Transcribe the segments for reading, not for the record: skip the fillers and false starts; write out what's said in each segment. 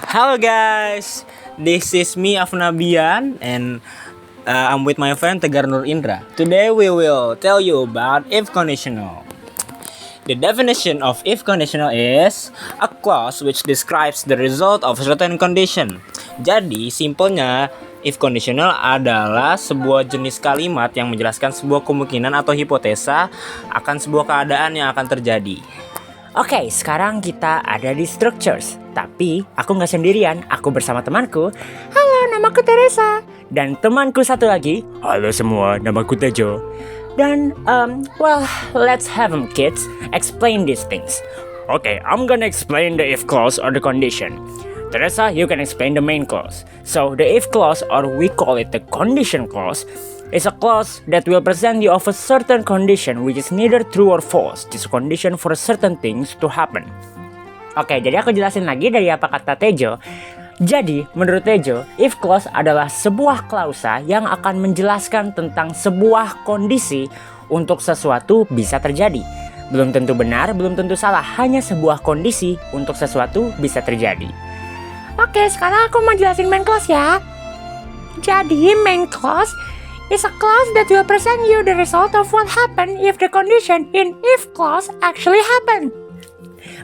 Hello guys, this is me Afnabian and I'm with my friend Tegar Nur Indra. Today we will tell you about if conditional. The definition of if conditional is a clause which describes the result of a certain condition. Jadi simpelnya if conditional adalah sebuah jenis kalimat yang menjelaskan sebuah kemungkinan atau hipotesa akan sebuah keadaan yang akan terjadi. Oke, sekarang kita ada di structures. Tapi aku nggak sendirian, aku bersama temanku. Halo, namaku Teresa. Dan temanku satu lagi. Halo semua, namaku Tejo. Dan, let's have them kids explain these things. Okay, I'm gonna explain the if clause or the condition. Teresa, you can explain the main clause. So, the if clause, or we call it the condition clause, is a clause that will present you of a certain condition which is neither true or false. Just a condition for certain things to happen. Oke, jadi aku jelasin lagi dari apa kata Tejo. Jadi, menurut Tejo, if clause adalah sebuah klausa yang akan menjelaskan tentang sebuah kondisi untuk sesuatu bisa terjadi. Belum tentu benar, belum tentu salah, hanya sebuah kondisi untuk sesuatu bisa terjadi. Oke, sekarang aku mau jelasin main clause ya. Jadi, main clause is a clause that will present you the result of what happened if the condition in if clause actually happen.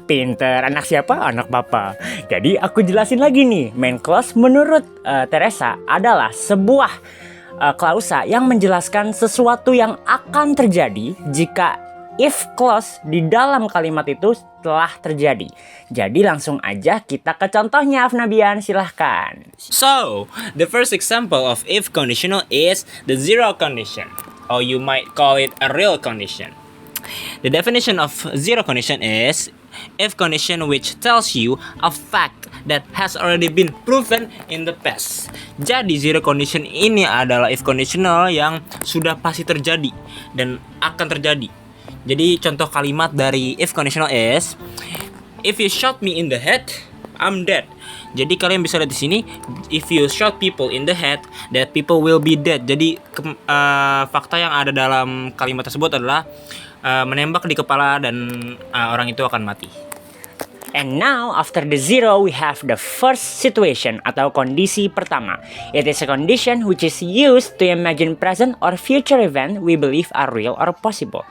Pinter, anak siapa? Anak papa. Jadi aku jelasin lagi nih. Main clause menurut Teresa adalah sebuah klausa yang menjelaskan sesuatu yang akan terjadi jika if clause di dalam kalimat itu telah terjadi. Jadi langsung aja kita ke contohnya, Afnabian, silahkan. So, the first example of if conditional is the zero condition, or you might call it a real condition. The definition of zero condition is if condition which tells you a fact that has already been proven in the past. Jadi zero condition ini adalah if conditional yang sudah pasti terjadi dan akan terjadi. Jadi contoh kalimat dari if conditional is if you shot me in the head, I'm dead. Jadi kalian bisa lihat di sini, if you shot people in the head, that people will be dead. Jadi fakta yang ada dalam kalimat tersebut adalah menembak di kepala dan orang itu akan mati. And now, after the zero, we have the first situation atau kondisi pertama. It is a condition which is used to imagine present or future event we believe are real or possible.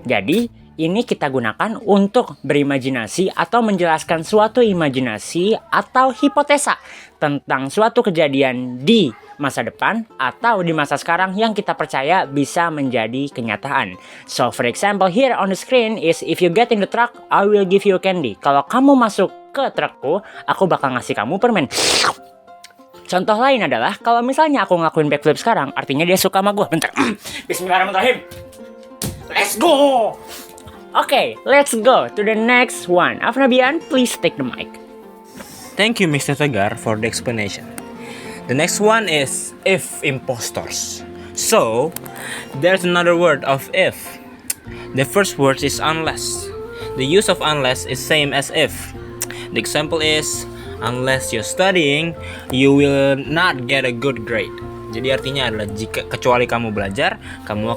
Jadi, ini kita gunakan untuk berimajinasi atau menjelaskan suatu imajinasi atau hipotesa tentang suatu kejadian di masa depan atau di masa sekarang yang kita percaya bisa menjadi kenyataan. So for example, here on the screen is if you get in the truck, I will give you candy. Kalau kamu masuk ke trukku, aku bakal ngasih kamu permen. Contoh lain adalah kalau misalnya aku ngelakuin backflip sekarang, artinya dia suka sama gue. Bentar. Bismillahirrahmanirrahim. Let's go. Okay, let's go to the next one. Afnabian, please take the mic. Thank you, Mr. Tegar, for the explanation. The next one is if impostors. So, there's another word of if. The first word is unless. The use of unless is same as if. The example is unless you're studying, you will not get a good grade. Jadi artinya adalah jika kecuali kamu belajar, kamu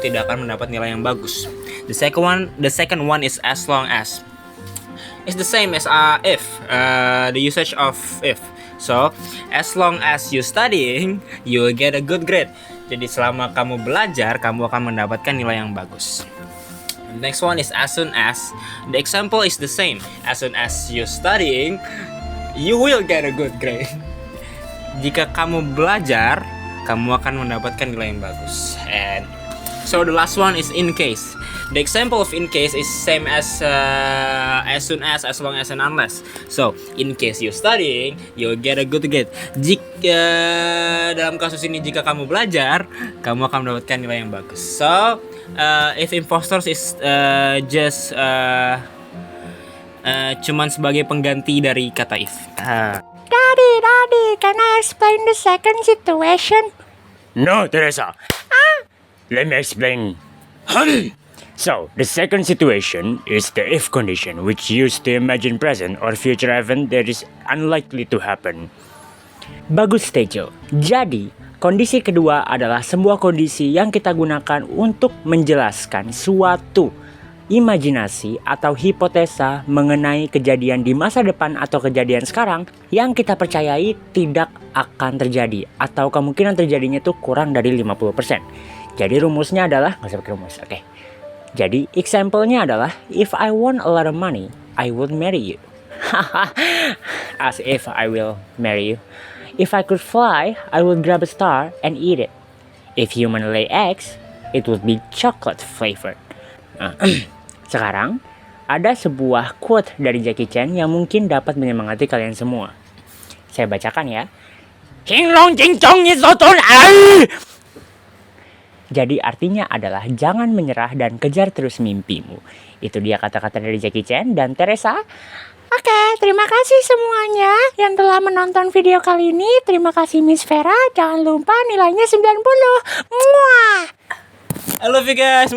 tidak akan mendapat nilai yang bagus. The second one is as long as. It's the same as if. The usage of if. So, as long as you studying, you will get a good grade. Jadi selama kamu belajar, kamu akan mendapatkan nilai yang bagus. The next one is as soon as. The example is the same. As soon as you studying, you will get a good grade. Jika kamu belajar, kamu akan mendapatkan nilai yang bagus. And so the last one is in case. The example of in case is same as soon as long as, and unless. So, in case you studying, you'll get a good grade. Jika dalam kasus ini jika kamu belajar, kamu akan mendapatkan nilai yang bagus. So, if impostors is just cuman sebagai pengganti dari kata if. Daddy, can I explain the second situation? No, Teresa. Let me explain. Honey! So, the second situation is the if condition, which used to imagine present or future event that is unlikely to happen. Bagus, Tejo. Jadi, kondisi kedua adalah sebuah kondisi yang kita gunakan untuk menjelaskan suatu imajinasi atau hipotesa mengenai kejadian di masa depan atau kejadian sekarang yang kita percayai tidak akan terjadi atau kemungkinan terjadinya itu kurang dari 50%. Jadi rumusnya adalah, nggak usah pakai rumus, oke. Jadi example-nya adalah, if I want a lot of money, I would marry you. As if I will marry you. If I could fly, I would grab a star and eat it. If human lay eggs, it would be chocolate flavored. Sekarang, ada sebuah quote dari Jackie Chan yang mungkin dapat menyemangati kalian semua. Saya bacakan ya. Jadi artinya adalah jangan menyerah dan kejar terus mimpimu. Itu dia kata-kata dari Jackie Chan dan Teresa. Oke, terima kasih semuanya yang telah menonton video kali ini. Terima kasih Miss Vera. Jangan lupa nilainya 90. Muah! I love you guys.